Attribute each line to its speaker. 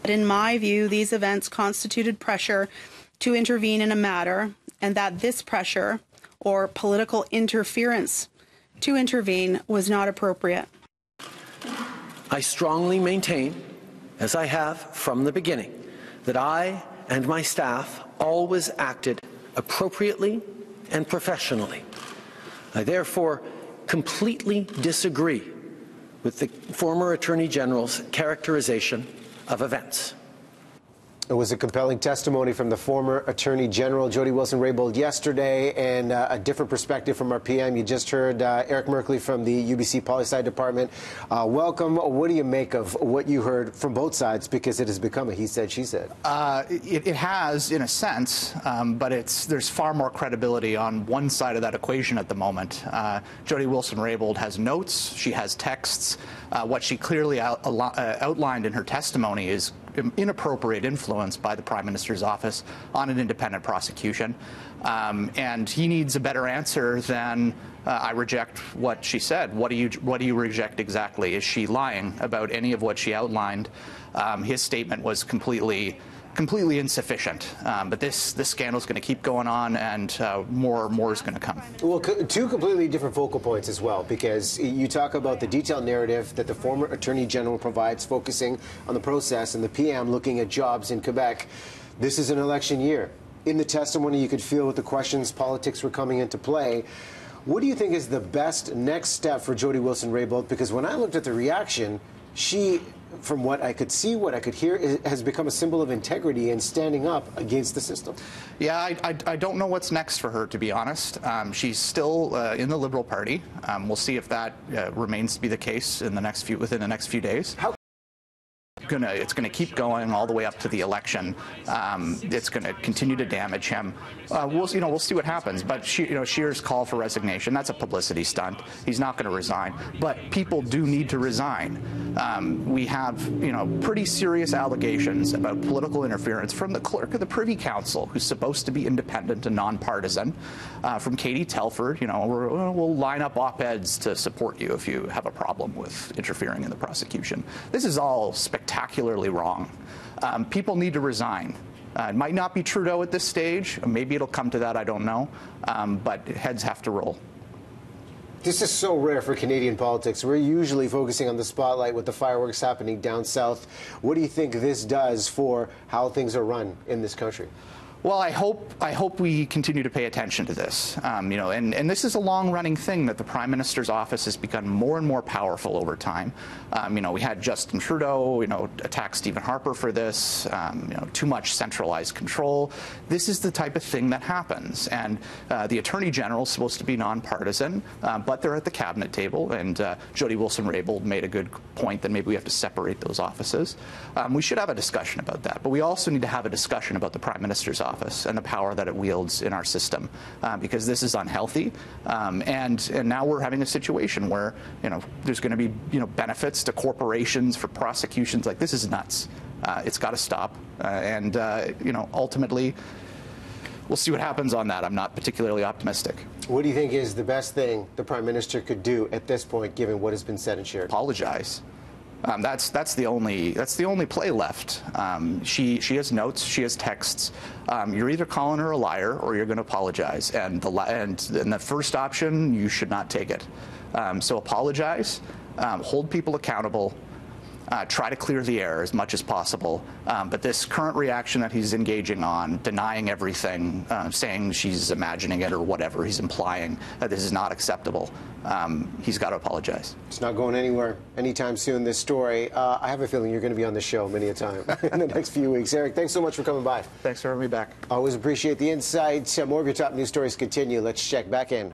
Speaker 1: But in my view, these events constituted pressure to intervene in a matter, and that this pressure, or political interference to intervene, was not appropriate.
Speaker 2: I strongly maintain, as I have from the beginning, that I and my staff always acted appropriately and professionally. I therefore completely disagree with the former Attorney General's characterization of events.
Speaker 3: It was a compelling testimony from the former Attorney General, Jody Wilson-Raybould, yesterday, and a different perspective from our PM. You just heard Eric Merkley from the UBC Poli-Sci Department. Welcome. What do you make of what you heard from both sides? Because it has become a he said, she said.
Speaker 4: It has, in a sense, but there's far more credibility on one side of that equation at the moment. Jody Wilson-Raybould has notes. She has texts. What she clearly outlined in her testimony is inappropriate influence by the Prime Minister's office on an independent prosecution. And he needs a better answer than I reject what she said. What do you reject exactly? Is she lying about any of what she outlined? His statement was completely insufficient. But this scandal is going to keep going on, and more is going to come.
Speaker 3: Well, two completely different focal points as well, because you talk about the detailed narrative that the former Attorney General provides, focusing on the process, and the PM looking at jobs in Quebec. This is an election year. In the testimony, you could feel with the questions, politics were coming into play. What do you think is the best next step for Jody Wilson-Raybould? Because when I looked at the reaction, she, from what I could see, what I could hear, has become a symbol of integrity and standing up against the system.
Speaker 4: Yeah, I don't know what's next for her, to be honest. She's still in the Liberal Party. We'll see if that remains to be the case in within the next few days. It's going to keep going all the way up to the election. It's going to continue to damage him. We'll see what happens. But Scheer's call for resignation, that's a publicity stunt. He's not going to resign. But people do need to resign. We have pretty serious allegations about political interference from the clerk of the Privy Council, who's supposed to be independent and nonpartisan. From Katie Telford, we'll line up op-eds to support you if you have a problem with interfering in the prosecution. This is all spectacularly wrong. People need to resign. It might not be Trudeau at this stage. Maybe it'll come to that. I don't know. But heads have to roll.
Speaker 3: This is so rare for Canadian politics. We're usually focusing on the spotlight with the fireworks happening down south. What do you think this does for how things are run in this country?
Speaker 4: Well, I hope we continue to pay attention to this. And this is a long-running thing that the Prime Minister's office has become more and more powerful over time. We had Justin Trudeau, attack Stephen Harper for this. Too much centralized control. This is the type of thing that happens. And the Attorney General is supposed to be nonpartisan, but they're at the cabinet table. And Jody Wilson-Raybould made a good point that maybe we have to separate those offices. We should have a discussion about that, but we also need to have a discussion about the Prime Minister's office and the power that it wields in our system, because this is unhealthy, and now we're having a situation where there's going to be benefits to corporations for prosecutions. Like, this is nuts. It's got to stop, and ultimately we'll see what happens on that. I'm not particularly optimistic.
Speaker 3: What do you think is the best thing the Prime Minister could do at this point, given what has been said and shared?
Speaker 4: Apologize. That's the only play left. She has notes. She has texts. You're either calling her a liar or you're going to apologize. And the first option, you should not take it. So apologize. Hold people accountable. Try to clear the air as much as possible. But this current reaction that he's engaging on, denying everything, saying she's imagining it or whatever he's implying, that this is not acceptable, he's got to apologize.
Speaker 3: It's not going anywhere anytime soon, this story. I have a feeling you're going to be on the show many a time in the next few weeks. Eric, thanks so much for coming by.
Speaker 4: Thanks for having me back.
Speaker 3: Always appreciate the insights. More of your top news stories continue. Let's check back in.